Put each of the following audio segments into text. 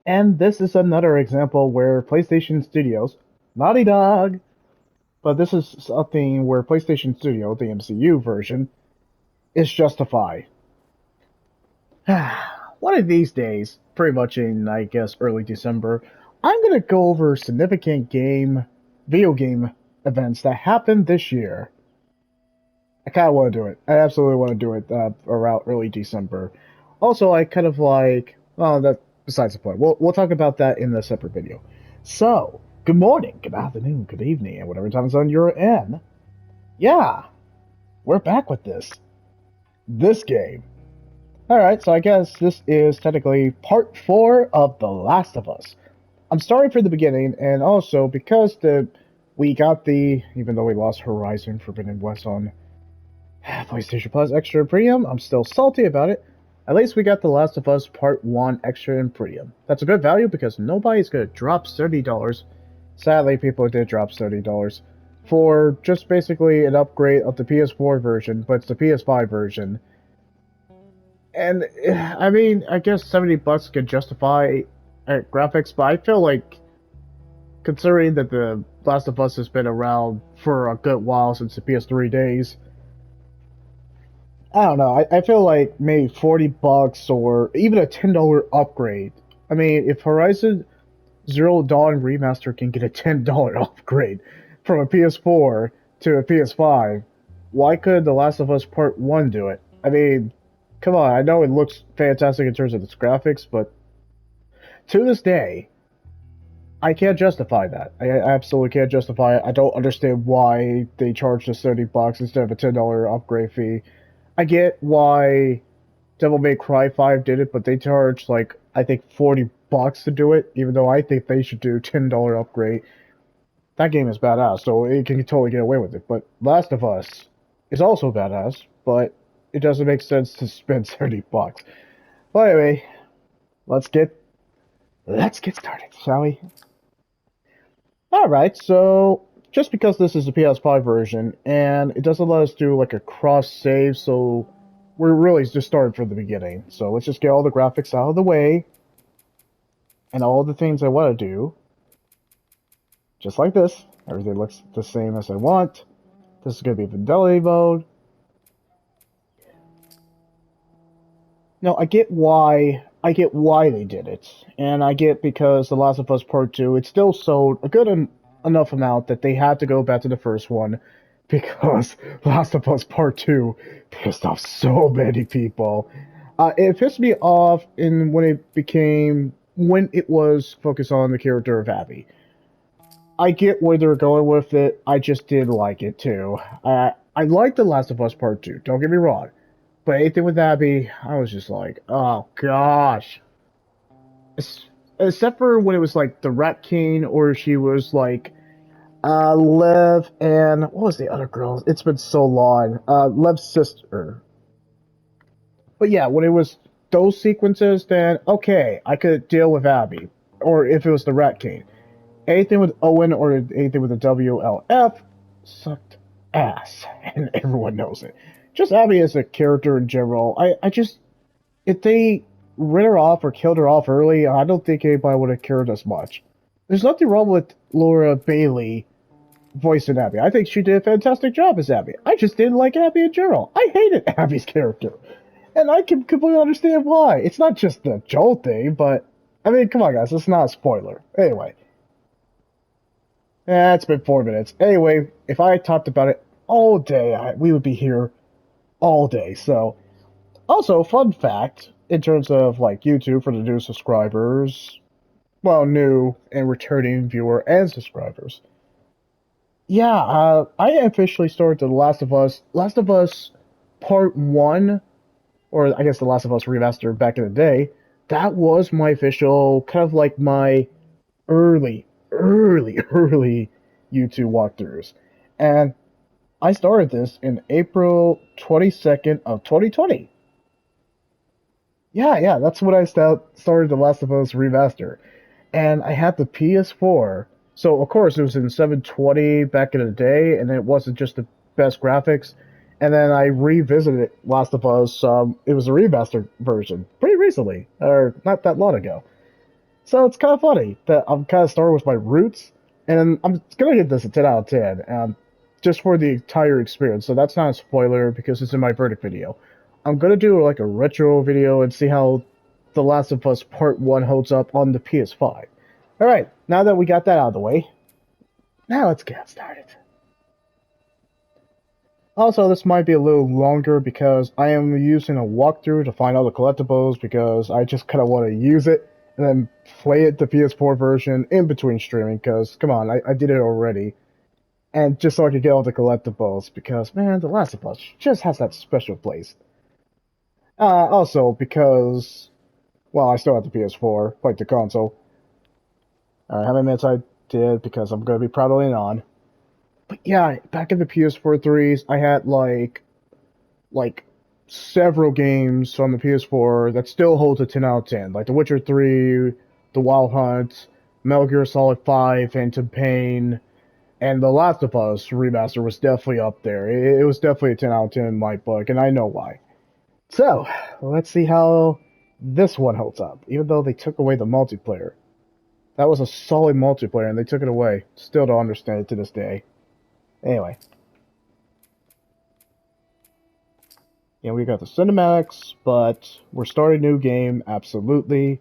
And this is another example where PlayStation Studios, Naughty Dog, but this is something where PlayStation Studio, the MCU version, is justified. One of these days, pretty much in, I guess, early December, I'm gonna go over significant video game events that happened this year. I kind of want to do it. I absolutely want to do it around early December. Also, I kind of like. Well, that besides the point. We'll talk about that in a separate video. So, good morning, good afternoon, good evening, and whatever time zone you're in. Yeah, we're back with this game. All right, so I guess this is technically part 4 of The Last of Us. I'm starting from the beginning, and also because we got even though we lost Horizon Forbidden West on PlayStation Plus Extra and Premium. I'm still salty about it. At least we got The Last of Us Part 1 Extra and Premium. That's a good value because nobody's going to drop $30. Sadly, people did drop $30 for just basically an upgrade of the PS4 version, but it's the PS5 version. And I mean, I guess $70 could justify graphics, but I feel like considering that The Last of Us has been around for a good while since the PS3 days, I don't know. I feel like maybe $40 or even a $10 upgrade. I mean, if Horizon Zero Dawn Remaster can get a $10 upgrade from a PS4 to a PS5, why could The Last of Us Part 1 do it? I mean, come on. I know it looks fantastic in terms of its graphics, but to this day, I can't justify that. I absolutely can't justify it. I don't understand why they charged us $30 instead of a $10 upgrade fee. I get why Devil May Cry 5 did it, but they charged like I think $40 to do it, even though I think they should do $10 upgrade. That game is badass, so it can totally get away with it. But Last of Us is also badass, but it doesn't make sense to spend $30. But anyway, let's get let's get started, shall we? Alright, so just because this is a PS5 version and it doesn't let us do like a cross save, so we're really just starting from the beginning. So let's just get all the graphics out of the way and all the things I want to do, just like this. Everything looks the same as I want. This is going to be fidelity mode. No, I get why they did it, and I get because The Last of Us Part Two it still sold a enough amount that they had to go back to the first one because Last of Us Part Two pissed off so many people. It pissed me off in when it was focused on the character of Abby. I get where they're going with it. I just did like it too. I like The Last of Us Part Two. Don't get me wrong. But anything with Abby, I was just like, oh gosh. Except for when it was like the Rat King, or she was like Lev and what was the other girl? It's been so long. Lev's sister. But yeah, when it was those sequences, then okay, I could deal with Abby. Or if it was the Rat King. Anything with Owen or anything with the WLF sucked ass, and everyone knows it. Just Abby as a character in general, I just if they rid her off or killed her off early, I don't think anybody would have cared as much. There's nothing wrong with Laura Bailey voicing Abby. I think she did a fantastic job as Abby. I just didn't like Abby in general. I hated Abby's character. And I can completely understand why. It's not just the Joel thing, but I mean, come on, guys, it's not a spoiler. Anyway, it's been 4 minutes. Anyway, if I talked about it all day, we would be here all day. So, also, fun fact in terms of like YouTube for the new subscribers, well, new and returning viewer and subscribers. Yeah, I officially started The Last of Us Part 1, or I guess The Last of Us Remastered back in the day. That was my official, kind of like my early YouTube walkthroughs. And I started this in April 22nd of 2020. Yeah, that's when I started The Last of Us Remaster. And I had the PS4. So, of course, it was in 720 back in the day, and it wasn't just the best graphics. And then I revisited Last of Us. It was a remastered version pretty recently, or not that long ago. So it's kind of funny that I'm kind of starting with my roots, and I'm gonna give this a 10 out of 10, just for the entire experience. So that's not a spoiler because it's in my verdict video. I'm gonna do like a retro video and see how The Last of Us Part 1 holds up on the PS5. Alright, now that we got that out of the way, now let's get started. Also, this might be a little longer because I am using a walkthrough to find all the collectibles because I just kind of want to use it and then play it the PS4 version in between streaming because, come on, I did it already. And just so I could get all the collectibles because, man, The Last of Us just has that special place. Also, because, well, I still have the PS4, like the console. Alright, how many minutes I did because I'm going to be prattling on. But yeah, back in the PS4 threes, I had like several games on the PS4 that still holds a 10 out of 10, like The Witcher 3, The Wild Hunt, Metal Gear Solid 5, Phantom Pain, and The Last of Us remaster was definitely up there. It was definitely a 10 out of 10 in my book, and I know why. So, let's see how this one holds up, even though they took away the multiplayer. That was a solid multiplayer, and they took it away. Still don't understand it to this day. Anyway, yeah, we got the cinematics, but we're starting a new game, absolutely.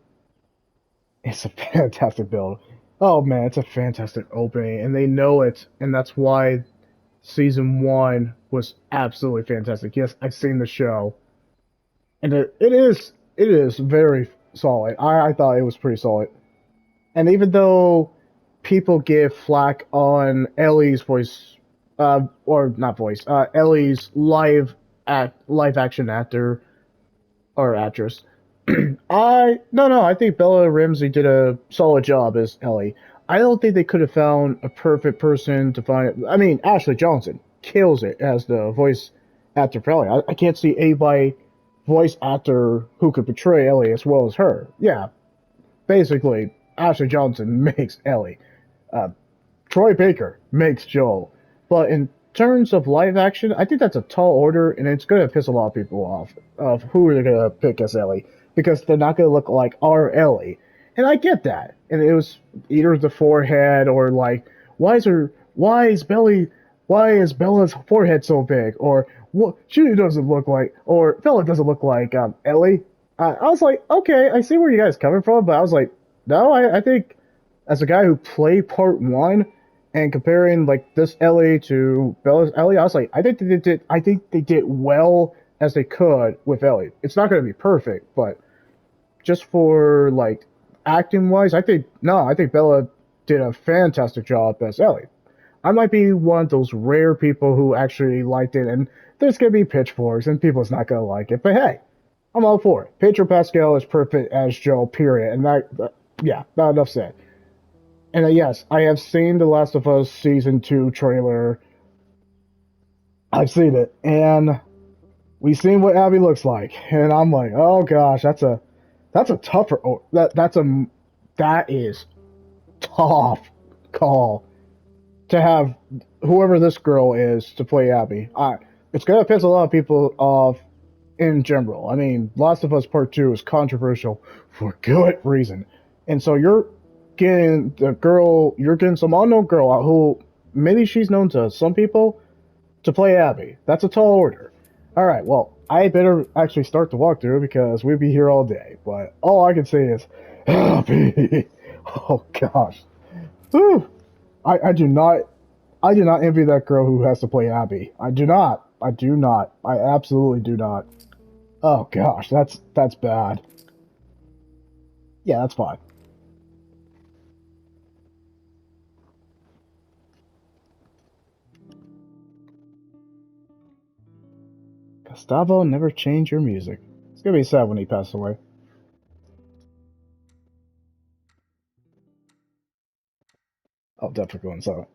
It's a fantastic build. Oh man, it's a fantastic opening, and they know it, and that's why season one was absolutely fantastic. Yes, I've seen the show, and it is very solid. I thought it was pretty solid, and even though people give flack on Ellie's voice, or not voice, Ellie's live action actor or actress. I think Bella Ramsey did a solid job as Ellie. I don't think they could have found a perfect person to find it. I mean, Ashley Johnson kills it as the voice actor for Ellie. I can't see anybody voice actor who could portray Ellie as well as her. Yeah, basically, Ashley Johnson makes Ellie. Uh, Troy Baker makes Joel. But in terms of live action, I think that's a tall order, and it's going to piss a lot of people off of who they're going to pick as Ellie because they're not going to look like our Ellie. And I get that. And it was either the forehead or like, why is Bella's forehead so big? Or what? She doesn't look like, or Bella doesn't look like Ellie. I was like, okay, I see where you guys coming from, but I was like, no, I think as a guy who played part one and comparing like this Ellie to Bella's Ellie, I was like, I think they did well as they could with Ellie. It's not going to be perfect, but just for like acting wise, I think Bella did a fantastic job as Ellie. I might be one of those rare people who actually liked it, and there's gonna be pitchforks, and people's not gonna like it. But hey, I'm all for it. Pedro Pascal is perfect as Joe. Period. And yeah, not enough said. And yes, I have seen The Last of Us season two trailer. I've seen it, and we've seen what Abby looks like, and I'm like, oh gosh, that's a tougher. That is tough call to have whoever this girl is to play Abby. It's gonna piss a lot of people off in general. I mean, Last of Us Part Two is controversial for good reason, and so you're getting some unknown girl who maybe she's known to some people to play Abby. That's a tall order. All right, well, I better actually start the walkthrough because we'd be here all day. But all I can say is, Abby. Oh gosh. Whew. I do not envy that girl who has to play Abby. I do not. I do not. I absolutely do not. Oh gosh, that's bad. Yeah, that's fine. Gustavo never changed your music. It's gonna be sad when he passes away. I'll definitely go inside.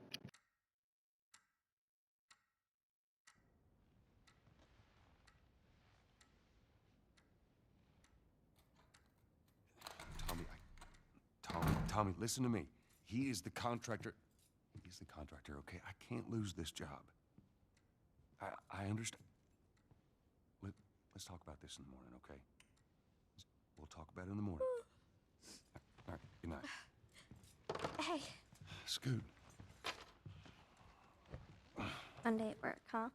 Tommy, Tommy, listen to me. He is the contractor. He's the contractor, okay? I can't lose this job. I understand. Let, let's talk about this in the morning, okay? We'll talk about it in the morning. All right. Good night. Hey. Scoot. Monday at work, huh?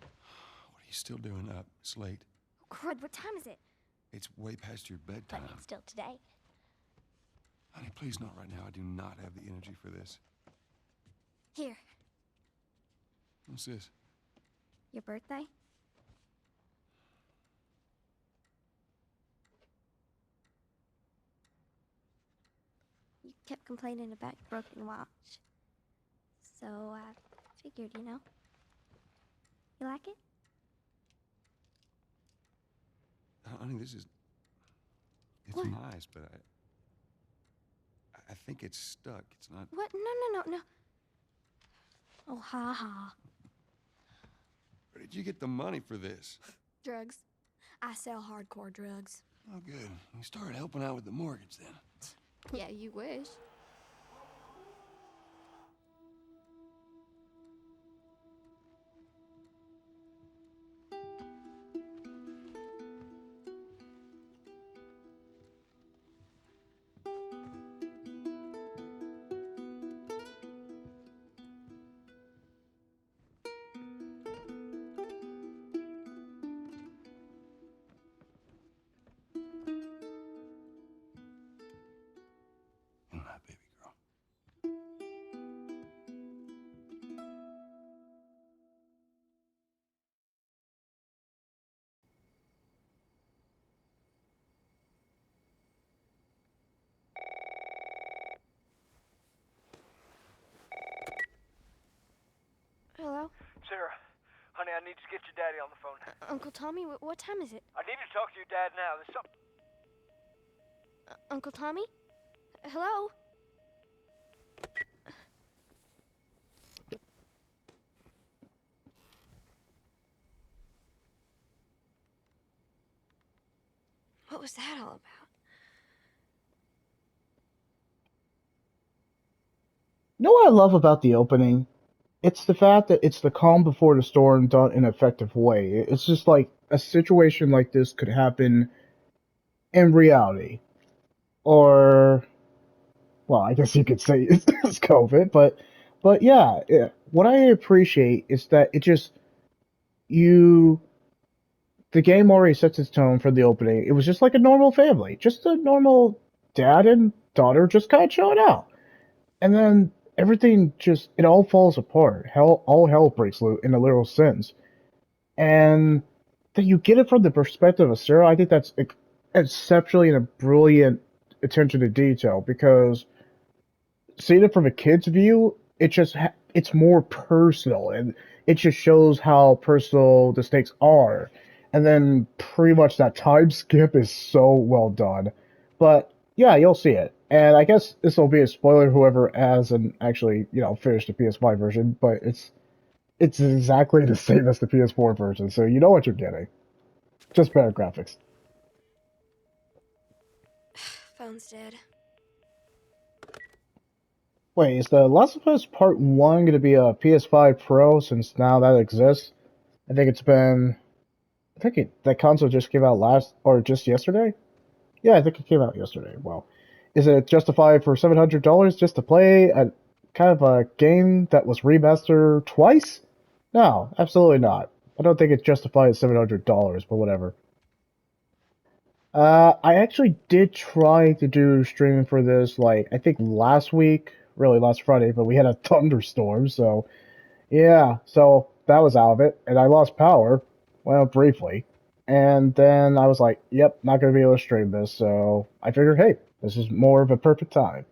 What are you still doing up? It's late. Oh, crud, what time is it? It's way past your bedtime. But it's still today. Honey, please not right now. I do not have the energy for this. Here, What's this? your birthday? You kept complaining about your broken watch. So I figured, you know. You like it? Honey, this is... It's What? nice, but I think it's stuck. It's not... What? No. Oh, ha ha. Where did you get the money for this? Drugs. I sell hardcore drugs. Oh, good. You started helping out with the mortgage then. Yeah, you wish. Good night, baby girl. Hello? Sarah, honey, I need to get your daddy on the phone. Uncle Tommy, what time is it? I need to talk to your dad now. There's something... Uncle Tommy? Hello? What was that all about? You know what I love about the opening? It's the fact that it's the calm before the storm done in an effective way. It's just like a situation like this could happen in reality. Or, well, I guess you could say it's COVID, but yeah. What I appreciate is that it just, you, the game already sets its tone for the opening. It was just like a normal family. Just a normal dad and daughter just kind of chilling out. And then everything just it all falls apart. All hell breaks loose in a literal sense, and that you get it from the perspective of Sarah. I think that's exceptionally and a brilliant attention to detail because seeing it from a kid's view, it's more personal and it just shows how personal the stakes are. And then pretty much that time skip is so well done. But yeah, you'll see it. And I guess this will be a spoiler whoever has and actually, finished the PS5 version, but it's exactly the same as the PS4 version, so you know what you're getting. Just better graphics. Phone's dead. Wait, is The Last of Us Part 1 going to be a PS5 Pro since now that exists? I think it's been. That console just came out just yesterday? Yeah, I think it came out yesterday. Well, is it justified for $700 just to play a kind of a game that was remastered twice? No, absolutely not. I don't think it's justified $700, but whatever. I actually did try to do streaming for this, like, I think last week, really last Friday, but we had a thunderstorm, so, yeah, so that was out of it, and I lost power, well, briefly, and then I was like, yep, not gonna be able to stream this, so I figured, hey, this is more of a perfect time.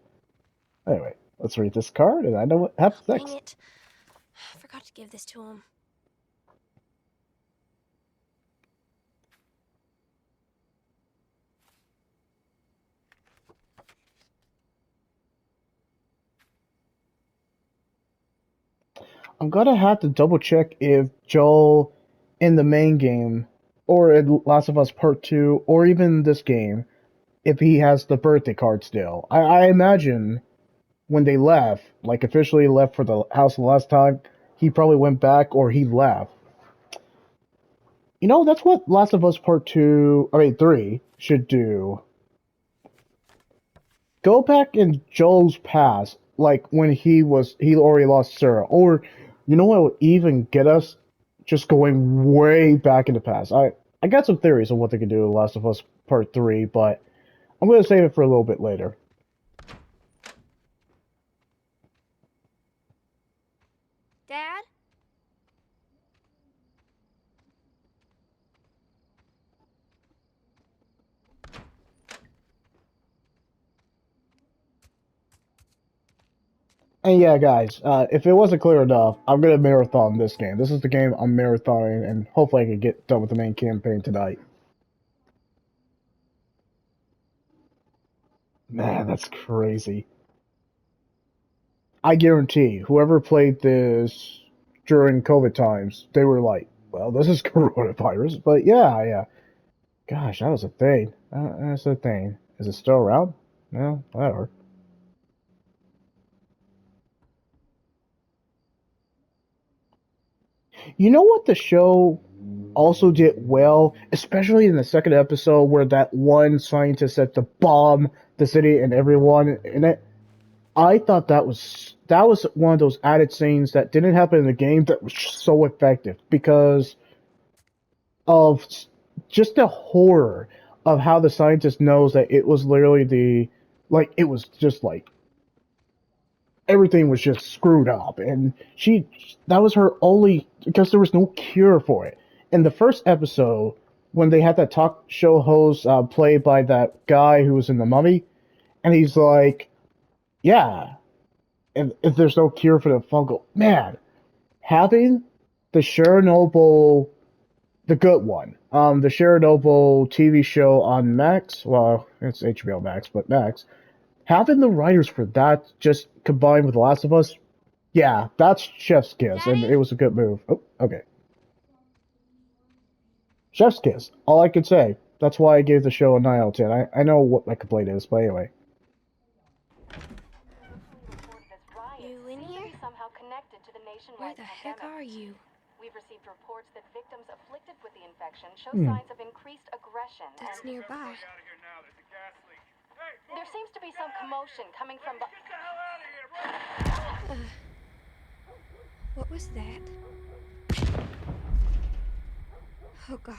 Anyway, let's read this card, and I know what happens Dang next. it. I forgot to give this to him. I'm gonna have to double check if Joel in the main game, or in Last of Us Part 2, or even this game, if he has the birthday card still. I imagine when they left, like officially left for the house the last time, he probably went back or he left. That's what Last of Us Part 2, I mean 3, should do. Go back in Joel's past, like when he already lost Sarah, or you know what would even get us? Just going way back in the past. I got some theories on what they could do in Last of Us Part 3, but I'm gonna save it for a little bit later. Dad? And yeah, guys, if it wasn't clear enough, I'm gonna marathon this game. This is the game I'm marathoning, and hopefully I can get done with the main campaign tonight. Man, that's crazy. I guarantee whoever played this during COVID times, they were like, well, this is coronavirus. But yeah, yeah. Gosh, that was a thing. That's a thing. Is it still around? No, whatever. You know what the show also did well, especially in the second episode where that one scientist had to bomb the city and everyone in it? I thought that was one of those added scenes that didn't happen in the game that was so effective because of just the horror of how the scientist knows that it was literally it was just like everything was just screwed up, and that was her only, because there was no cure for it. In the first episode, when they had that talk show host played by that guy who was in the Mummy, and he's like, yeah, and if there's no cure for the fungal, man, having the Chernobyl, the good one, the Chernobyl TV show on Max, well, it's HBO Max, but Max, having the writers for that just combined with The Last of Us, yeah, that's Chef's Kiss, and it Daddy? was a good move. Oh, okay. Chef's Kiss. All I could say. That's why I gave the show a 9 out of 10. I know what my complaint is, but anyway. You in here? Somehow connected to the Where nationwide the heck pandemic. are you? We've received reports that victims afflicted with the infection show Hmm. signs of increased aggression, That's and nearby. there seems to be some commotion coming from. What was that? Oh, God.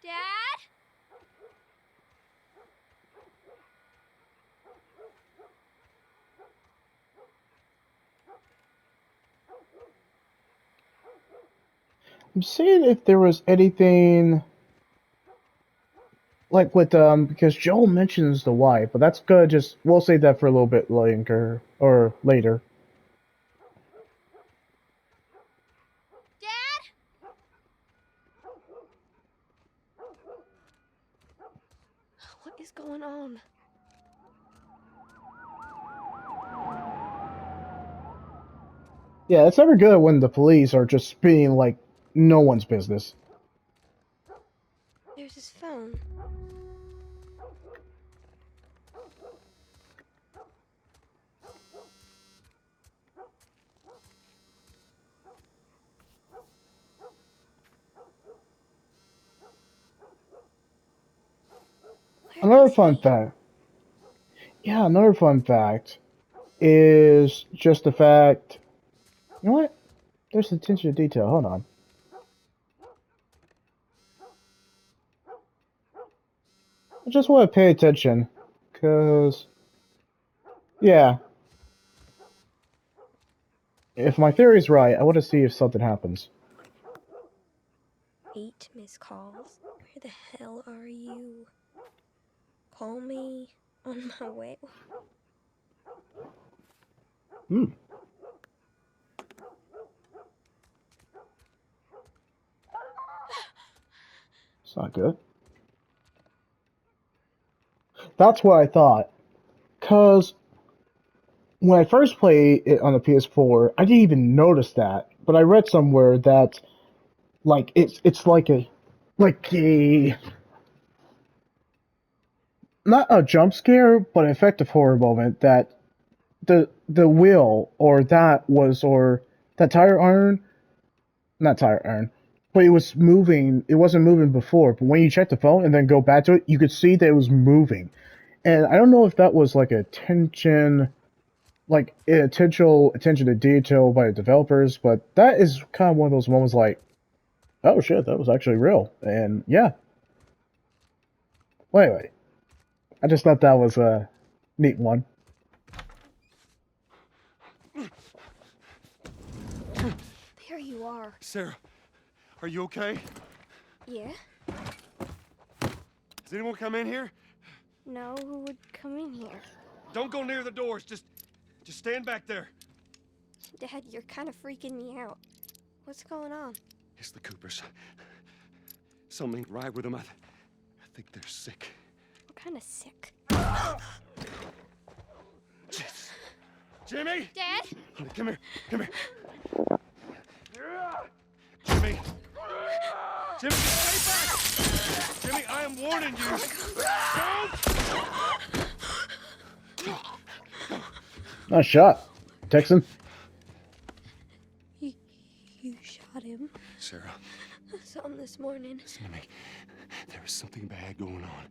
Dad? I'm seeing if there was anything like with because Joel mentions the wife, but that's good. Just we'll save that for a little bit later or later. Dad? What is going on? Yeah, it's never good when the police are just being like no one's business. There's his phone. Where Another is fun he? fact. Yeah, another fun fact is just the fact. You know what? There's attention to detail. Hold on. I just want to pay attention, cause yeah, if my theory is right, I want to see if something happens. 8 missed calls. Where the hell are you? Call me on my way. Hmm, it's not good. That's what I thought, cause when I first played it on the PS4, I didn't even notice that. But I read somewhere that like it's like a not a jump scare, but an effective horror moment that the wheel or that was or that tire iron not tire iron but it was moving. It wasn't moving before, but when you check the phone and then go back to it, you could see that it was moving. And I don't know if that was like like intentional attention to detail by the developers, but that is kind of one of those moments like, oh shit, that was actually real. And yeah. Well, anyway, I just thought that was a neat one. There you are. Sarah, are you okay? Yeah? Has anyone come in here? No, who would come in here? Don't go near the doors. Just stand back there. Dad, you're kind of freaking me out. What's going on? It's the Coopers. Something ain't right with them. I think they're sick. What kind of sick? Jimmy! Dad? Honey, come here. Come here. Jimmy! Jimmy, stay back! Jimmy, I am warning you. Don't! Nice shot, Texan. You shot him. Sarah, I saw him this morning. listen to me. There is something bad going on.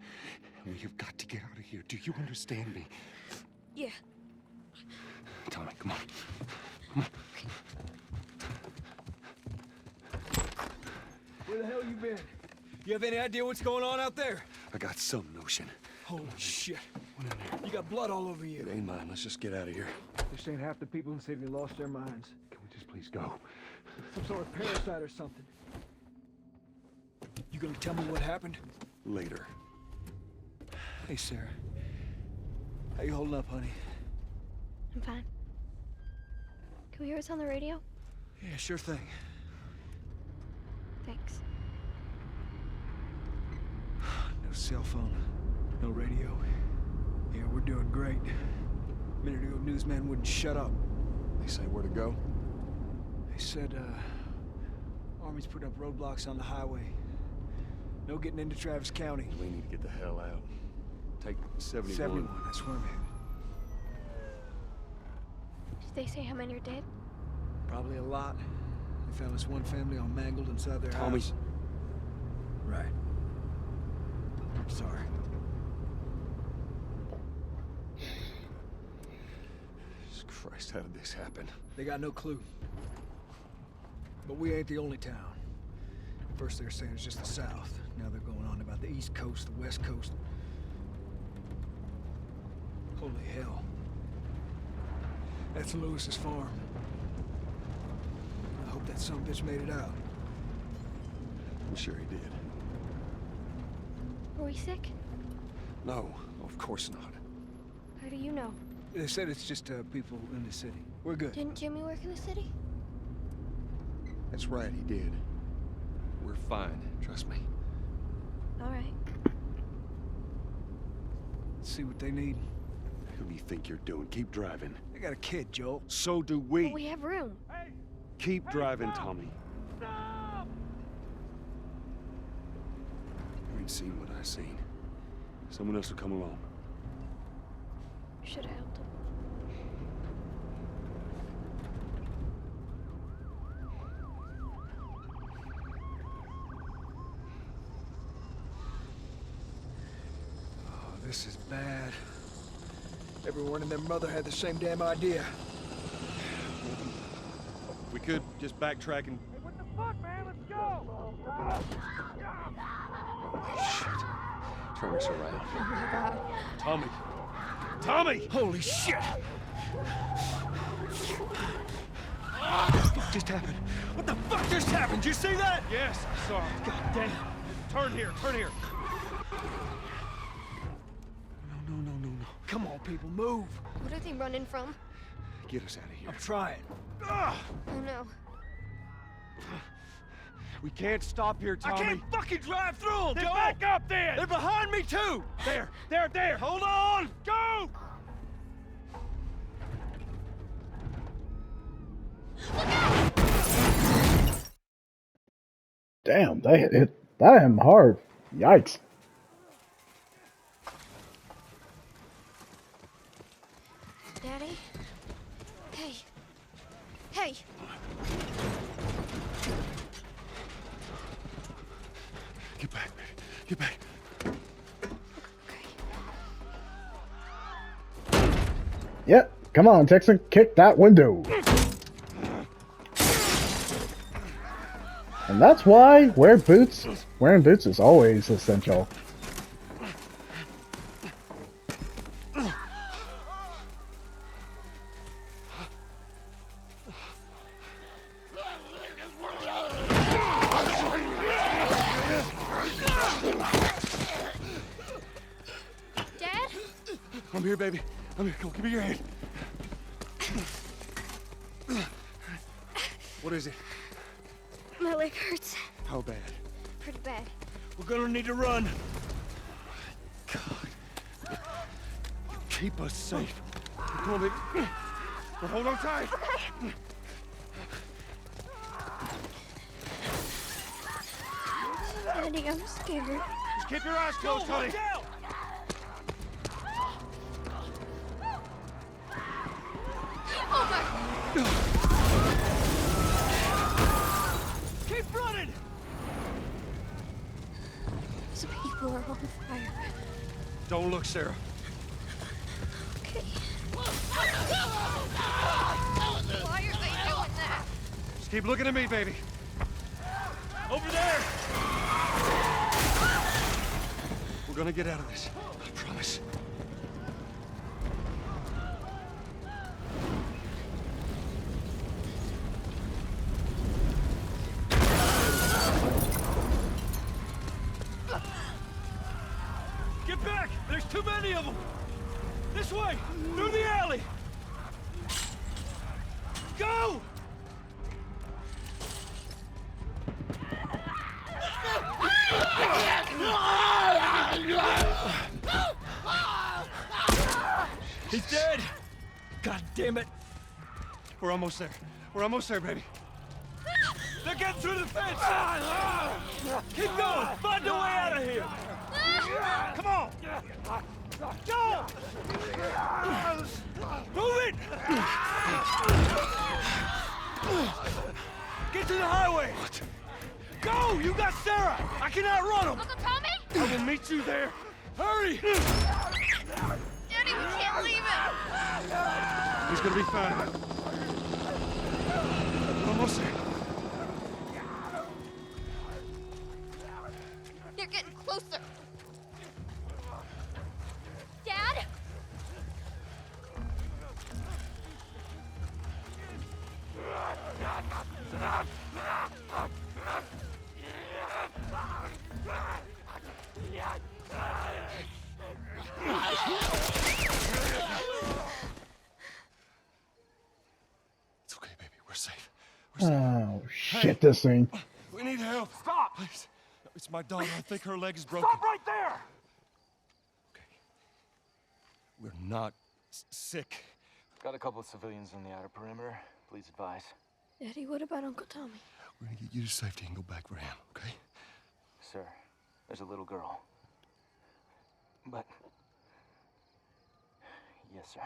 And we have got to get out of here. Do you understand me? Yeah. Tommy, come on. Come on. Where the hell you been? You have any idea what's going on out there? I got some notion. Holy shit. What in there? You got blood all over you. It ain't mine. Let's just get out of here. This ain't half the people in the city lost their minds. Can we just please go? Some sort of parasite or something. You gonna tell me what happened? Later. Hey, Sarah. How you holding up, honey? I'm fine. Can we hear us on the radio? Yeah, sure thing. Thanks. No cell phone. No radio. Yeah, we're doing great. A minute ago, newsman wouldn't shut up. They say where to go? They said, Army's putting up roadblocks on the highway. No getting into Travis County. We need to get the hell out. Take 71. 71, that's where I'm headed. Did they say how many are dead? Probably a lot. They found this one family all mangled inside their Tommy. house. Right. I'm sorry. Jesus Christ, how did this happen? They got no clue. But we ain't the only town. First they're saying it's just the South. Now they're going on about the East Coast, the West Coast. Holy hell. That's Lewis's farm. I hope that sumbitch made it out. I'm sure he did. Were we sick? No, of course not. How do you know? They said it's just people in the city. We're good. Didn't Jimmy work in the city? That's right, he did. We're fine, trust me. All right. Let's see what they need. Who do you think you're doing? Keep driving. They got a kid, Joel. So do But we. we have room. Keep driving, Tommy. You ain't seen what I seen. Someone else will come along. Should have helped him. Oh, this is bad. Everyone and their mother had the same damn idea. We could just backtrack and... Hey, what the fuck, man? Let's go! Holy shit. Turn us around. Oh my god. Tommy! Tommy! Holy shit! What just happened? What the fuck just happened? Did you see that? Yes, I saw him. God damn. Turn here, turn here. No. Come on, people, move. What are they running from? Get us out of here. I'm trying. Oh no. We can't stop here, Tommy. I can't fucking drive through them, Then Joel! back up then! They're behind me, too! There! Hold on! Go! Damn, that hit him hard. Yikes. Daddy? Hey. Hey! Get back. Yep. Come on, Texan. Kick that window. And that's why wearing boots is always essential. Dad? I'm here, baby. I'm here. Come on, give me your hand. What is it? My leg hurts. How bad? Pretty bad. We're gonna need to run. God. Keep us safe. Come on, baby. Well, hold on tight. Daddy, I'm scared. Just keep your eyes closed, honey. Keep running! These people are on fire. Don't look, Sarah. Okay. Why are they doing that? Just keep looking at me, baby. Over there! We're gonna get out of this. I promise. Get back! There's too many of them! This way! Through the alley! Go! He's dead! God damn it! We're almost there. We're almost there, baby. They're getting through the fence! Keep going! Find a way out of here! Come on! Go! Move it! Get to the highway! Go! You got Sarah! I can outrun him! Uncle Tommy? I will meet you there. Hurry! Daddy, we can't leave him. He's gonna be fine. We're almost there. They're getting closer. Dad? It's okay, baby. We're safe. We're safe. Oh, shit, this thing. We need help. Stop! Please. It's my daughter. I think her leg is broken. Stop right there! Okay. We're not sick. Got a couple of civilians on the outer perimeter. Please advise. Daddy, what about Uncle Tommy? We're gonna get you to safety and go back for him, okay? Sir, there's a little girl. But... Yes, sir.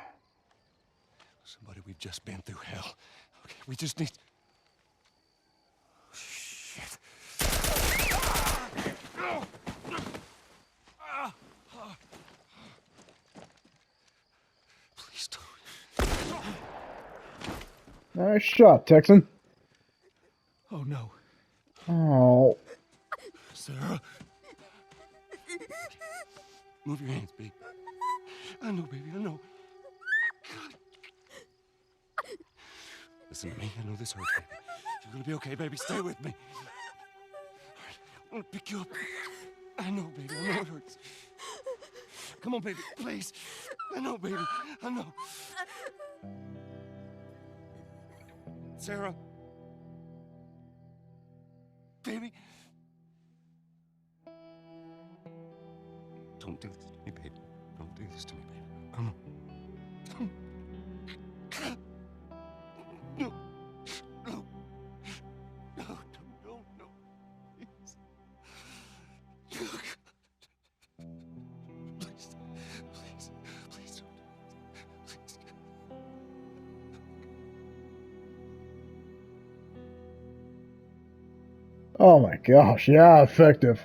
Somebody, we've just been through hell. Okay, we just need... Shit. Please don't. Nice shot, Texan. Oh, no. Oh. Sarah. Move your hands, baby. I know, baby, I know. God. Listen to me. I know this hurts, baby. You're gonna be okay, baby. Stay with me. All right, I'm gonna pick you up. I know, baby. I know it hurts. Come on, baby. Please. I know, baby. I know. Sarah. Baby. Don't do this to me, baby. Don't do this to me, baby. Come on. No. No. No, no, please. Please, please don't. Please. Oh my gosh, yeah, effective.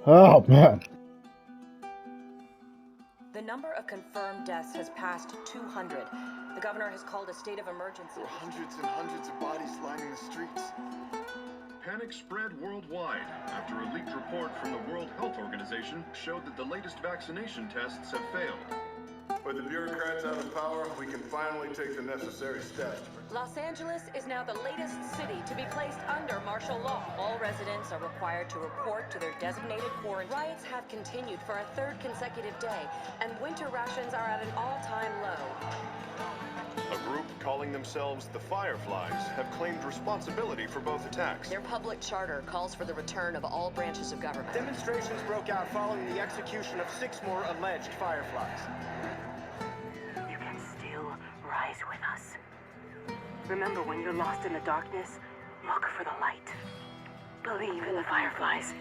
Oh man. The number of confirmed deaths has passed 200. The governor has called a state of emergency. There are hundreds and hundreds of bodies lining the streets. Panic spread worldwide after a leaked report from the World Health Organization showed that the latest vaccination tests have failed. With the bureaucrats out of power, we can finally take the necessary steps. Los Angeles is now the latest city to be placed under martial law. All residents are required to report to their designated quarantine. Riots have continued for a third consecutive day, and winter rations are at an all-time low. A group calling themselves the Fireflies have claimed responsibility for both attacks. Their public charter calls for the return of all branches of government. Demonstrations broke out following the execution of 6 more alleged Fireflies. You can still rise with us. Remember, when you're lost in the darkness, look for the light. Believe in the Fireflies.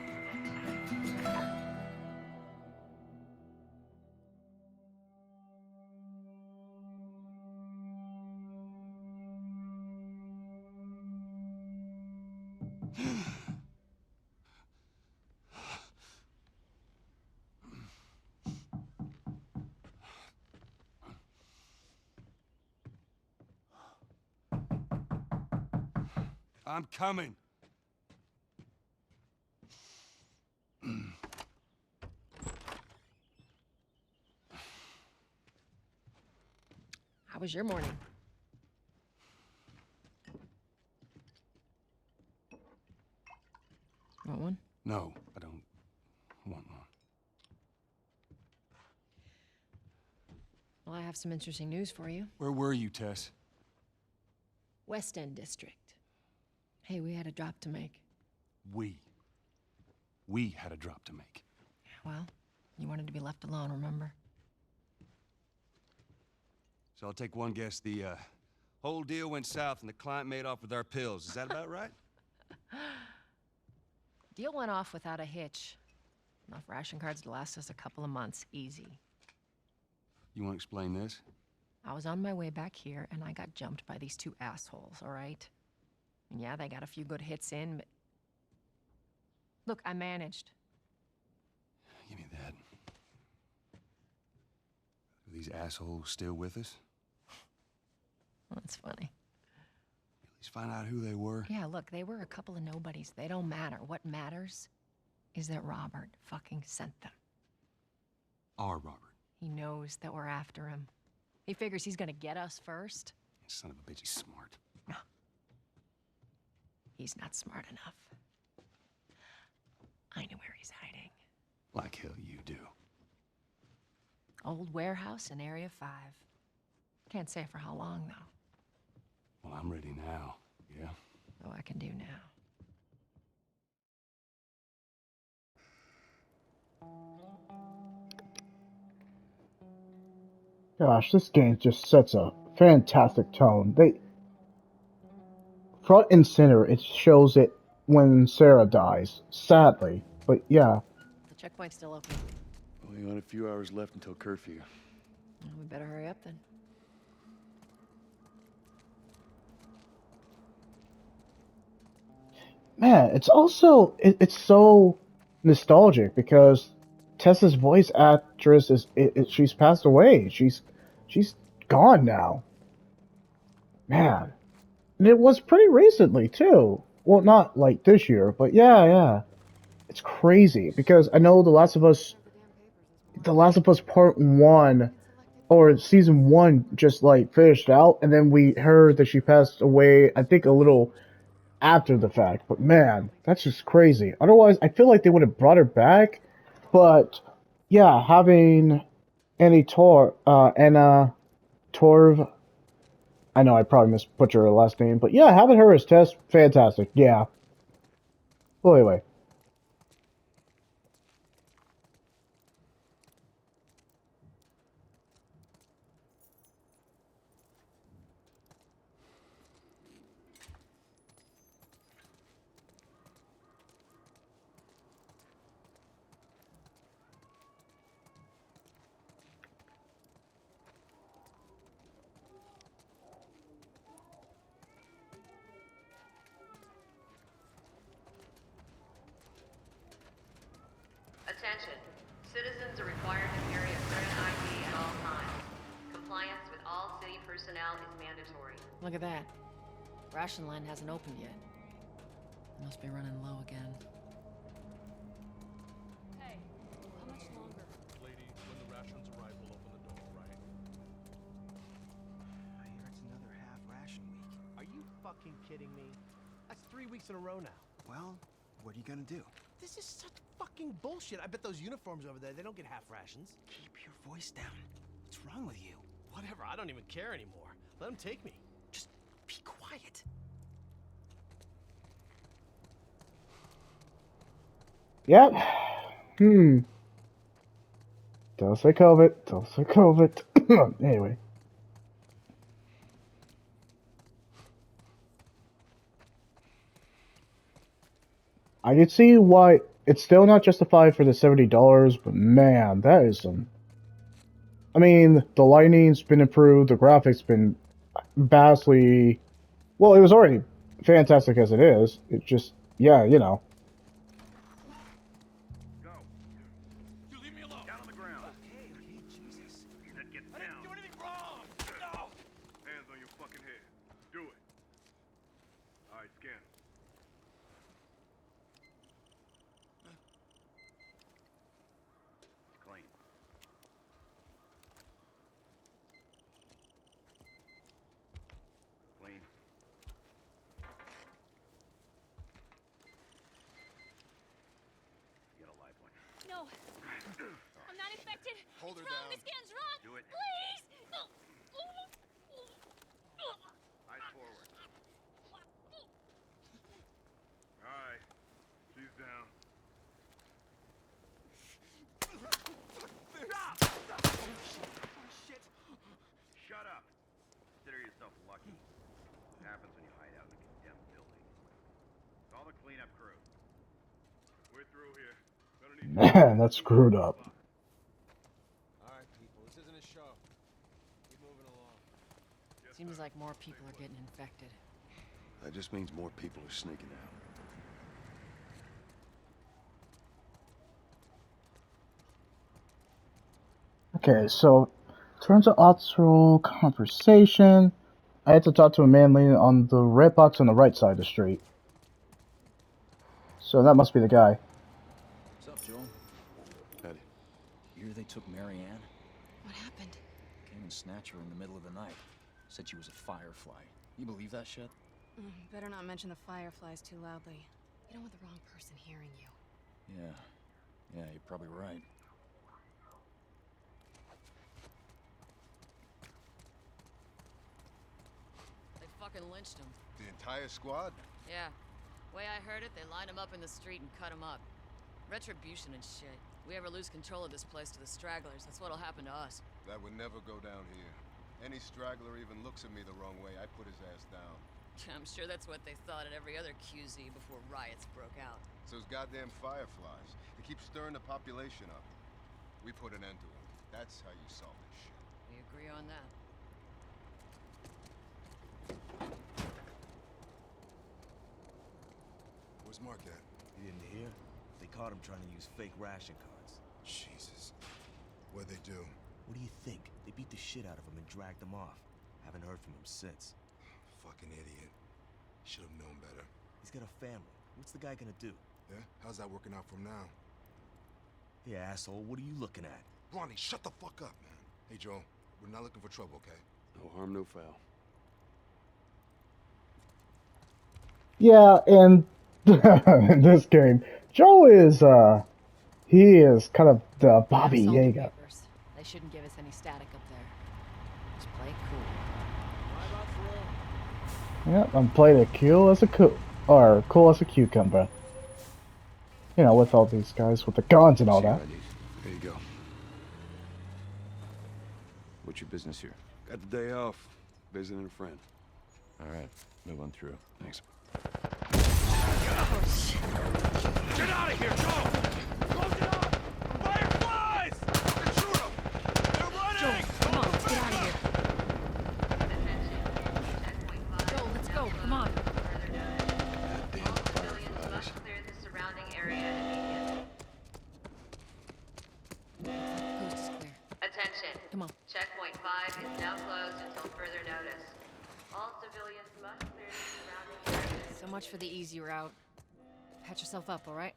I'm coming. How was your morning? Want one? No, I don't want one. Well, I have some interesting news for you. Where were you, Tess? West End District. Hey, we had a drop to make. We had a drop to make. Well, you wanted to be left alone, remember? So I'll take one guess. The whole deal went south and the client made off with our pills. Is that about right? Deal went off without a hitch. Enough ration cards to last us a couple of months, easy. You want to explain this? I was on my way back here, and I got jumped by these 2 assholes, all right? And yeah, they got a few good hits in, but... Look, I managed. Give me that. Are these assholes still with us? Well, that's funny. At least find out who they were. Yeah, look, they were a couple of nobodies. They don't matter. What matters is that Robert fucking sent them. Our Robert. He knows that we're after him. He figures he's gonna get us first. Son of a bitch, he's smart. No. He's not smart enough. I know where he's hiding. Like hell you do. Old warehouse in Area 5. Can't say for how long, though. Well, I'm ready now, yeah? Oh, I can do now. Gosh, this game just sets a fantastic tone. Front and center, it shows it when Sarah dies, sadly. But yeah. The checkpoint's still open. Only got a few hours left until curfew. Well, we better hurry up then. Man, it's also it's so nostalgic because Tessa's voice actress she's passed away. She's gone now. Man, and it was pretty recently too. Well, not like this year, but yeah. It's crazy because I know The Last of Us Part 1 or Season 1 just like finished out, and then we heard that she passed away, I think a little after the fact. But man, that's just crazy. Otherwise, I feel like they would have brought her back. But yeah, having Anna Torv, I know I probably misbutchered her last name, but yeah, having her as Tess, fantastic. Yeah. Well, anyway. Attention. Citizens are required to carry a current ID at all times. Compliance with all city personnel is mandatory. Look at that. Ration line hasn't opened yet. Must be running low again. Hey, how much longer? Lady, when the rations arrive, we'll open the door, right? I hear it's another half ration week. Are you fucking kidding me? That's 3 weeks in a row now. Well, what are you gonna do? This is such fucking bullshit. I bet those uniforms over there, they don't get half rations. Keep your voice down. What's wrong with you? Whatever, I don't even care anymore. Let them take me. Just be quiet. Yep. Don't say COVID. Don't say COVID. Anyway. I can see why it's still not justified for the $70, but man, that is some... I mean, the lighting's been improved, the graphics been vastly... Well, it was already fantastic as it is. It's just, yeah, you know. Go. You leave me alone. Down on the ground. Okay, Jesus. Then get I down. didn't do anything wrong! No! Hands on your fucking head. Do it. All right, scan. It's clean. Clean. Get a live one. No. I'm not infected. Hold her It's wrong. down. The scan's wrong. Do it. Please. No. Eyes forward. All right. She's down. Stop! Shit. Shut up. Consider yourself lucky. What happens when you hide out in a condemned building? Call the cleanup crew. We're through here. Man, that's screwed up. Alright, people, this isn't a show. Keep moving along. Seems like more people are getting infected. That just means more people are sneaking out. Okay, so turns to audio conversation. I had to talk to a man leaning on the red box on the right side of the street. So that must be the guy. What's up, Joel? Eddie. You hear they took Marianne? What happened? Came and snatched her in the middle of the night. Said she was a firefly. You believe that shit? Better not mention the fireflies too loudly. You don't want the wrong person hearing you. Yeah. Yeah, you're probably right. They fucking lynched him. The entire squad? Yeah. Way I heard it, they lined him up in the street and cut him up. Retribution and shit. We ever lose control of this place to the stragglers, that's what'll happen to us. That would never go down here. Any straggler even looks at me the wrong way, I put his ass down. I'm sure that's what they thought at every other QZ before riots broke out. Those goddamn fireflies. They keep stirring the population up. We put an end to them. That's how you solve this shit. We agree on that. Where's Mark at? You didn't hear? They caught him trying to use fake ration cards. Jesus. What'd they do? What do you think? They beat the shit out of him and dragged him off. Haven't heard from him since. Fucking idiot. Should have known better. He's got a family. What's the guy gonna do? Yeah? How's that working out for him now? Hey, asshole, what are you looking at? Ronnie, shut the fuck up, man. Hey, Joe, we're not looking for trouble, okay? No harm, no foul. Yeah, and in this game, Joe is, he is kind of the Bobby Yaga. They shouldn't give us any static up there. Just play it cool. Yep, I'm playing it cool as a cool as a cucumber. You know, with all these guys with the guns and all that. There you go. What's your business here? Got the day off. Visiting a friend. All right, move on through. Thanks. Get out of here, Joe! Close it up! Fireflies! Shoot them! They're running! Joel, come on, let's get out of here. Joel, let's go, come on. Goddamn fireflies. Watch for the easy route. Patch yourself up, all right?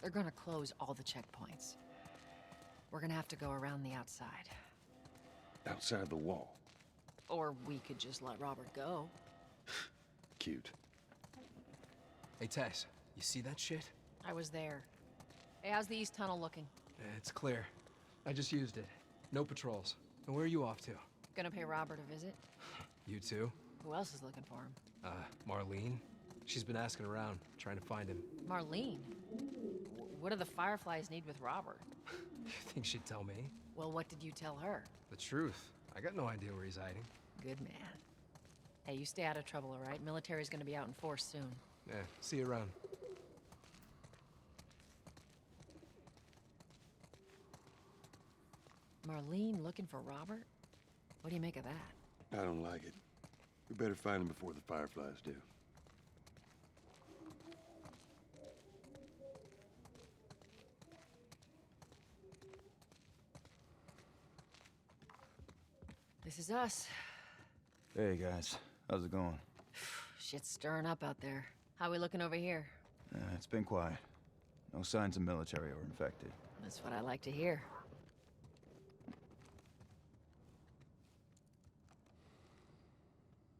They're gonna close all the checkpoints. We're gonna have to go around the outside. Outside the wall. Or we could just let Robert go. Cute. Hey, Tess, you see that shit? I was there. Hey, how's the east tunnel looking? It's clear. I just used it. No patrols. And where are you off to? Gonna pay Robert a visit? You too? Who else is looking for him? Marlene. She's been asking around, trying to find him. Marlene? What do the Fireflies need with Robert? You think she'd tell me? Well, what did you tell her? The truth. I got no idea where he's hiding. Good man. Hey, you stay out of trouble, all right? Military's gonna be out in force soon. Yeah, see you around. Marlene looking for Robert? What do you make of that? I don't like it. We better find him before the Fireflies do. This is us. Hey guys, how's it going? Shit's stirring up out there. How we looking over here? It's been quiet. No signs of military or infected. That's what I like to hear.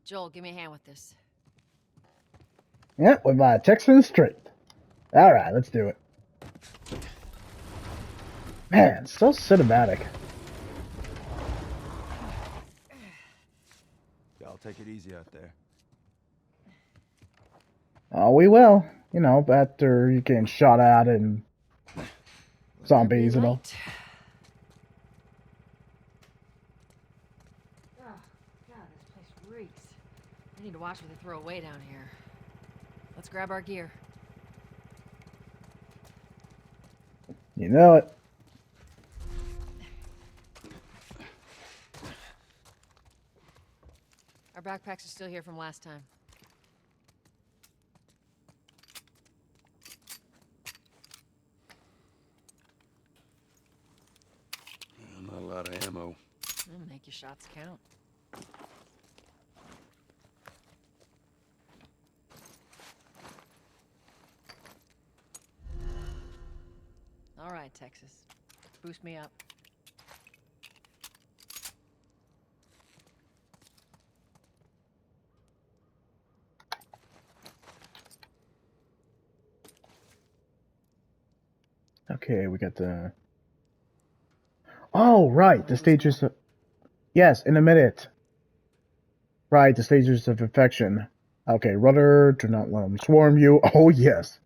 Joel, give me a hand with this. Yeah, with my Texan strength. Alright, let's do it. Man, so cinematic. Y'all take it easy out there. Oh, we will. You know, after you getting shot at and zombies and all. Oh, God, this place reeks. I need to watch what they throw away down here. Let's grab our gear. You know it. Our backpacks are still here from last time. Not a lot of ammo. Make your shots count. All right, Texas. Boost me up. Okay, we got the... Oh, right, the stages of... Yes, in a minute. Right, the stages of infection. Okay, rudder, do not let them swarm you. Oh, yes.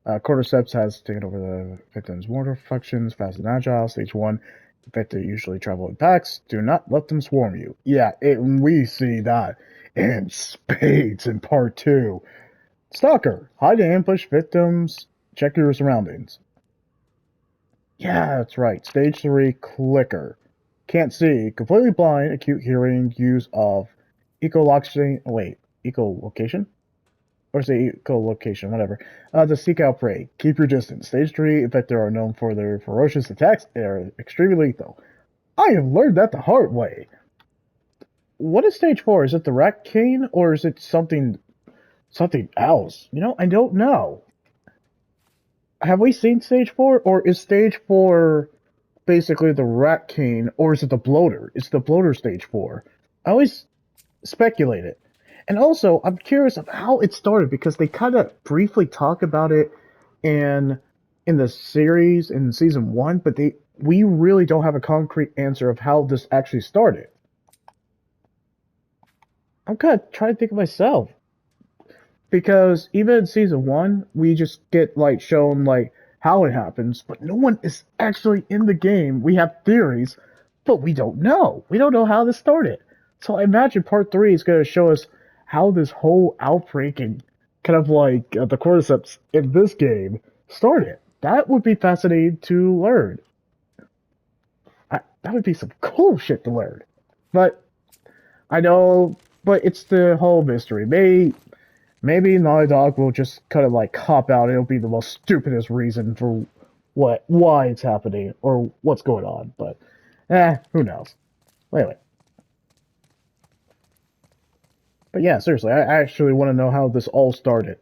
Cordyceps has taken over the victim's mortal functions, fast and agile. Stage 1, infected usually travel in packs. Do not let them swarm you. Yeah, we see that in spades in part 2. Stalker, hide and ambush victims. Check your surroundings. Yeah, that's right. Stage 3, clicker. Can't see, completely blind, acute hearing, use of echolocation. Wait, echolocation? Or say echolocation, whatever. To seek out prey. Keep your distance. Stage 3, infected are known for their ferocious attacks and are extremely lethal. I have learned that the hard way. What is stage 4? Is it the rat cane or is it something else? You know, I don't know. Have we seen stage 4 or is stage 4 basically the rat cane or is it the bloater? It's the bloater stage 4. I always speculate it. And also, I'm curious of how it started because they kind of briefly talk about it in the series in season 1, but we really don't have a concrete answer of how this actually started. I'm kind of trying to think of myself. Because even in season 1, we just get like shown like how it happens, but no one is actually in the game. We have theories, but we don't know. We don't know how this started. So I imagine part 3 is going to show us how this whole outbreak and kind of like the cordyceps in this game started. That would be fascinating to learn. That would be some cool shit to learn. But I know, but it's the whole mystery. Maybe Naughty Dog will just kind of like cop out. It'll be the most stupidest reason for why it's happening or what's going on, but who knows? Anyway. But yeah, seriously, I actually want to know how this all started.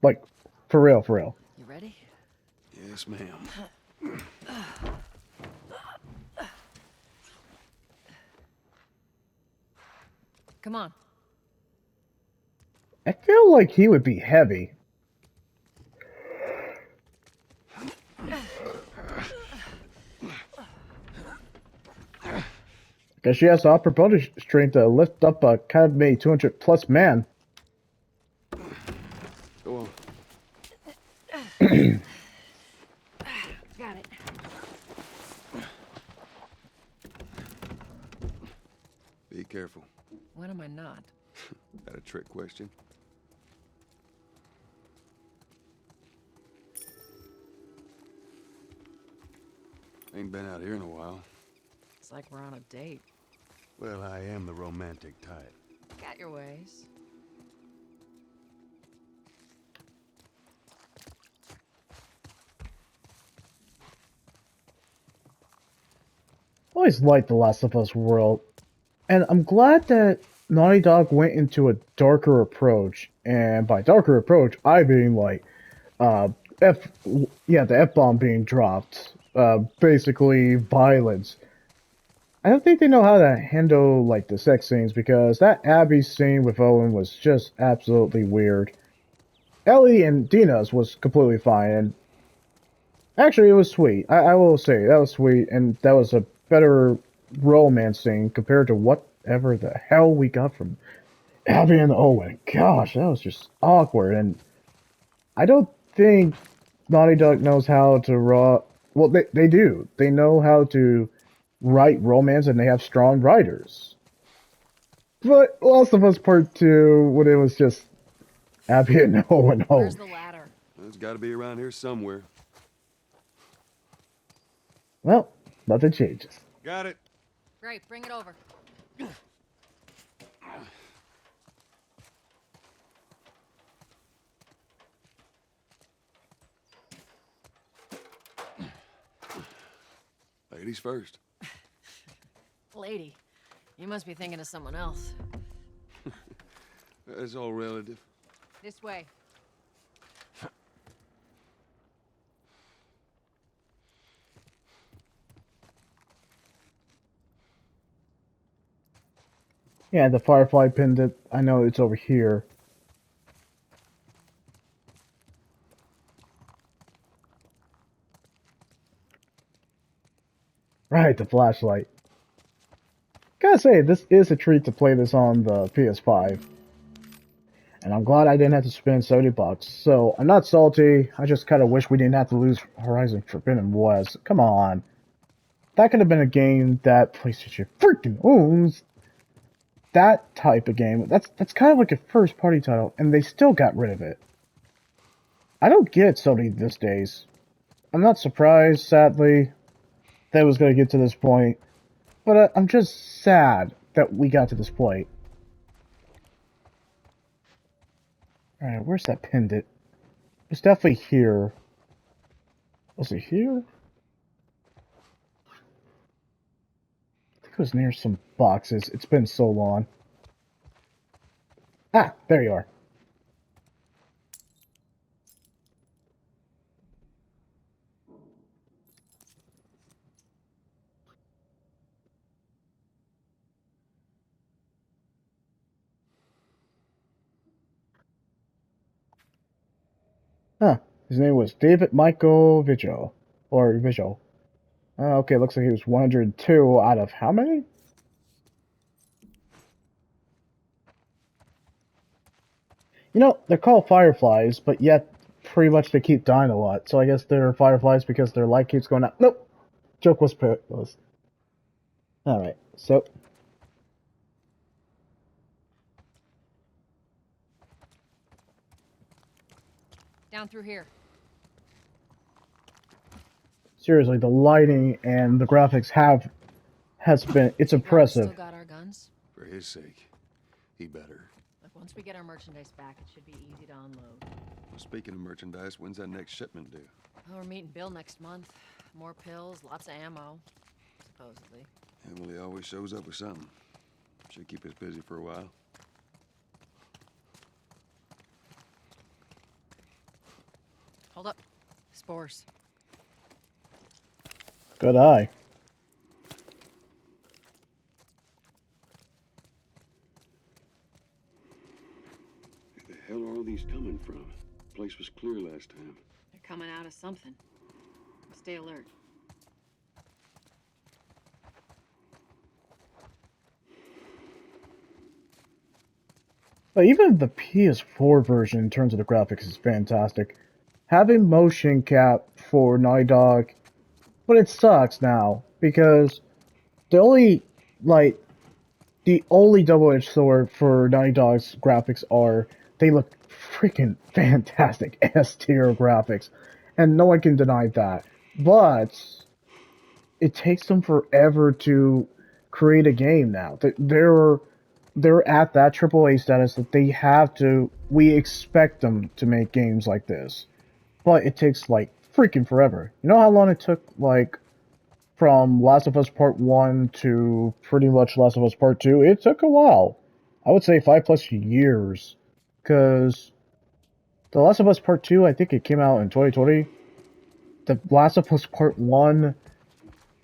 Like, for real, for real. You ready? Yes, ma'am. Come on. I feel like he would be heavy. Because she has the upper body strength to lift up a kind of maybe 200 plus man. Go on. Got it. Be careful. When am I not? That a trick question? Ain't been out here in a while. It's like we're on a date. Well, I am the romantic type. Got your ways. Always liked The Last of Us world, and I'm glad that Naughty Dog went into a darker approach. And by darker approach, I mean like, uh, the F-bomb being dropped, basically violence. I don't think they know how to handle like the sex scenes because that Abby scene with Owen was just absolutely weird. Ellie and Dina's was completely fine, and actually it was sweet. I will say that was sweet, and that was a better romance scene compared to whatever the hell we got from Abby and Owen. Gosh, that was just awkward, and I don't think Naughty Dog knows how to Well, they do. They know how to write romance, and they have strong writers. But Last of Us Part 2, when it was just Abby and Owen. Where's the ladder? It's got to be around here somewhere. Well, nothing changes. Got it. Great, bring it over. Ladies first. Lady, you must be thinking of someone else. It's all relative. This way. Yeah, the Firefly pendant, I know it's over here. Right, the flashlight. Gotta say, this is a treat to play this on the PS5. And I'm glad I didn't have to spend 70 bucks. So, I'm not salty, I just kinda wish we didn't have to lose Horizon Forbidden West. Come on. That could have been a game that PlayStation freaking owns. That type of game, that's kind of like a first party title, and they still got rid of it. I don't get Sony these days. I'm not surprised, sadly, that it was going to get to this point, but I'm just sad that we got to this point. Alright, where's that pendant? It's definitely here. Was it here? I think it was near some boxes. It's been so long. Ah, there you are. Huh. His name was David Michael Vigil. Or Vigil. Okay, looks like he was 102 out of how many? You know, they're called fireflies, but yet pretty much they keep dying a lot. So I guess they're fireflies because their light keeps going out. Nope. Joke was put. Alright, so. Down through here. Seriously, the lighting and the graphics it's impressive. Still got our guns? For his sake, he better. Like Once we get our merchandise back, it should be easy to unload. Well, speaking of merchandise, when's that next shipment due? Oh, we're meeting Bill next month. More pills, lots of ammo, supposedly. Yeah, well, he always shows up with something. Should keep us busy for a while. Hold up. Spores. Good eye. Where the hell are all these coming from? The place was clear last time. They're coming out of something. Stay alert. But even the PS4 version, in terms of the graphics, is fantastic. Having motion cap for Naughty Dog, but it sucks now because the only like the only double-edged sword for Naughty Dog's graphics are they look freaking fantastic, S-tier graphics, and no one can deny that. But it takes them forever to create a game now. They're at that AAA status that they have to. We expect them to make games like this, but it takes like freaking forever. You know how long it took, like from Last of Us Part 1 to pretty much Last of Us Part 2? It took a while. I would say 5+ years, because The Last of Us Part 2, I think it came out in 2020. The Last of Us Part 1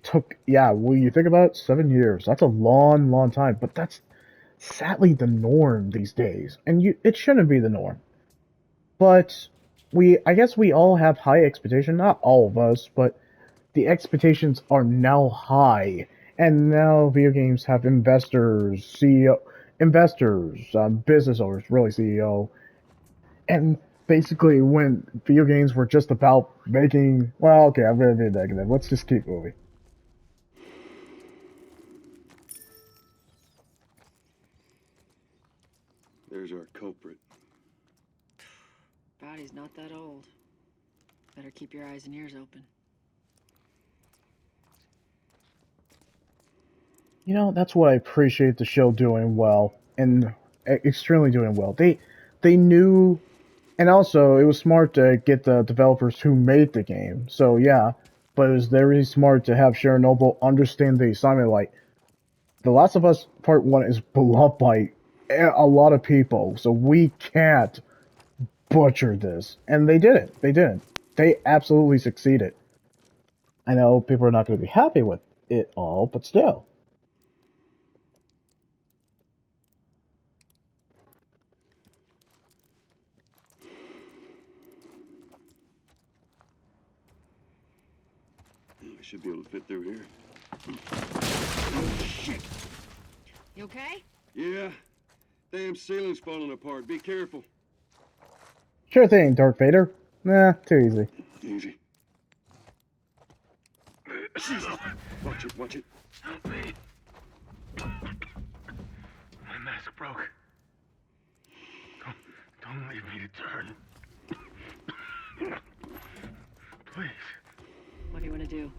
took, yeah, when you think about it, 7 years. That's a long, long time, but that's sadly the norm these days, and it shouldn't be the norm. But I guess we all have high expectations, not all of us, but the expectations are now high, and now video games have investors, business owners, really CEO, and basically when video games were just about making, well, okay, I'm gonna be negative. Let's just keep moving. There's our culprit. Body's not that old. Better keep your eyes and ears open. You know, that's what I appreciate the show doing well, and extremely doing well. They knew, and also it was smart to get the developers who made the game. So yeah, but it was very smart to have Sharon Noble understand the assignment. Like, The Last of Us Part 1 is beloved by a lot of people, so we can't butcher this. And they didn't. They didn't. They absolutely succeeded. I know people are not going to be happy with it all, but still. I should be able to fit through here. Oh, shit. You okay? Yeah. Damn ceiling's falling apart. Be careful. Sure thing, Darth Vader. Nah, too easy. Easy. Jesus. Watch it, watch it. Help me. My mask broke. Don't leave me to turn. Please. What do you want to do?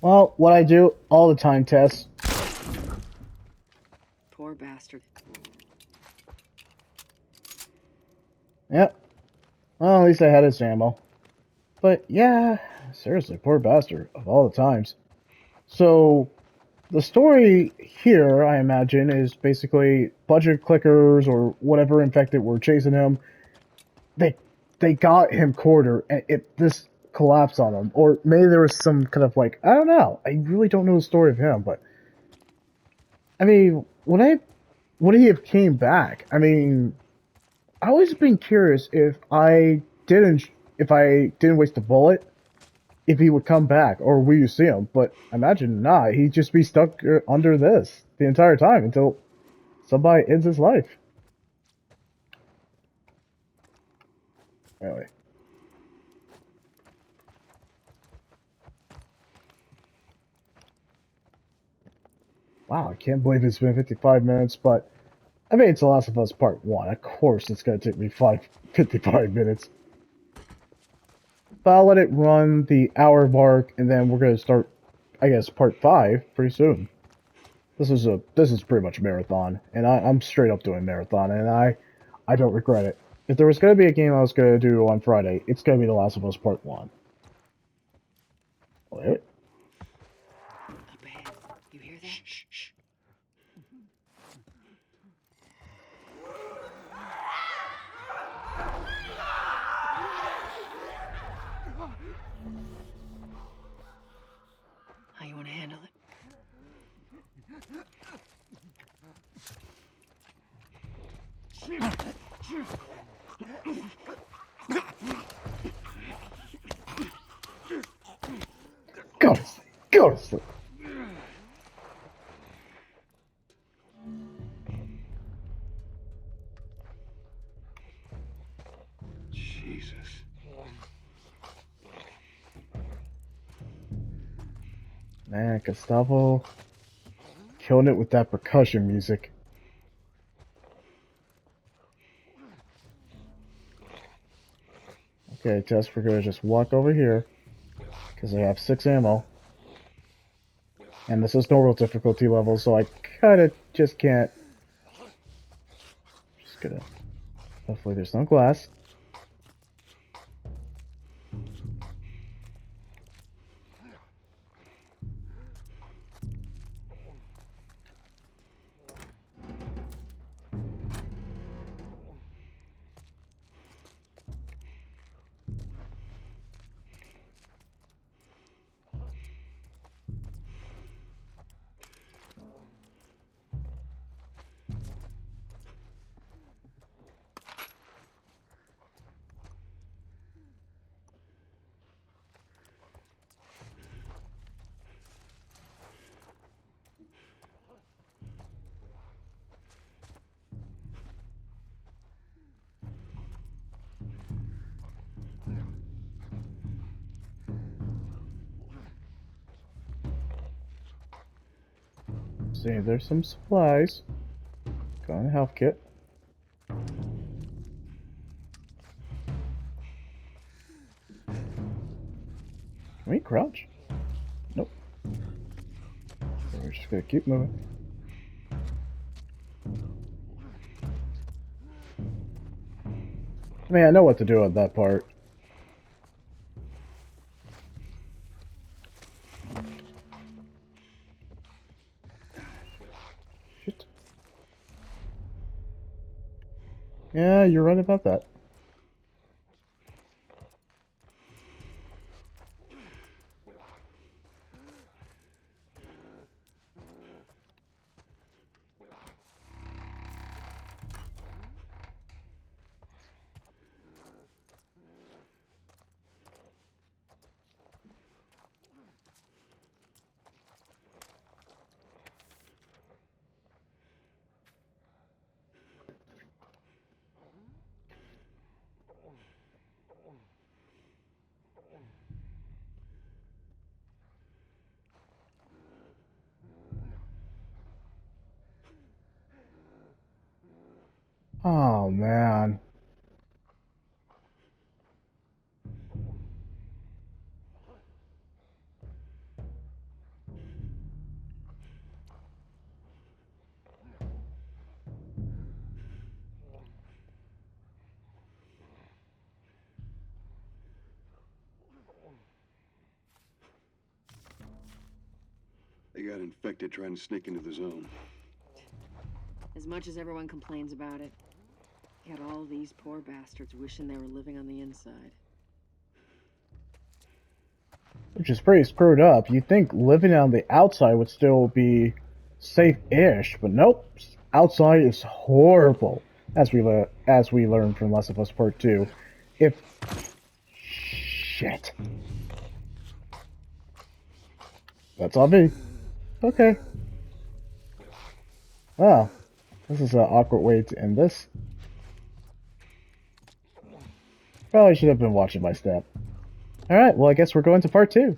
Well, what I do all the time, Tess. Poor bastard. Yep. Well, at least I had his ammo. But yeah, seriously, poor bastard of all the times. So, the story here, I imagine, is basically budget clickers or whatever infected were chasing him. They got him cornered, and this collapsed on him. Or maybe there was some kind of like, I don't know. I really don't know the story of him, but I mean, would he have came back? I mean, I always been curious if I didn't waste a bullet, if he would come back, or will you see him? But imagine not. He'd just be stuck under this the entire time until somebody ends his life. Anyway. Wow, I can't believe it's been 55 minutes, but I mean, it's The Last of Us Part 1. Of course it's going to take me 55 minutes. But I'll let it run the hour mark, and then we're going to start, I guess, Part 5 pretty soon. This is pretty much a marathon, and I'm straight up doing marathon, and I don't regret it. If there was gonna be a game I was gonna do on Friday, it's gonna be The Last of Us Part 1. Wait. Up ahead. You hear that? Shh. How you want to handle it? Go to sleep. Go to sleep. Jesus. Man, Gustavo killing it with that percussion music. Okay, Tess, we're gonna just walk over here because I have 6 ammo. And this is normal difficulty level, so I kinda just can't. Just gonna. Hopefully, there's no glass. See, there's some supplies. Got a health kit. Can we crouch? Nope. So we're just gonna keep moving. I mean, I know what to do at that part. Shit. Yeah, you're right about that. Oh, man. They got infected trying to sneak into the zone. As much as everyone complains about it, yet all these poor bastards wishing they were living on the inside. Which is pretty screwed up. You'd think living on the outside would still be safe-ish, but nope. Outside is horrible, as we learned from Last of Us Part 2. If shit, that's on me. Okay. Wow, this is an awkward way to end this. Probably should have been watching my step. Alright, well I guess we're going to part 2.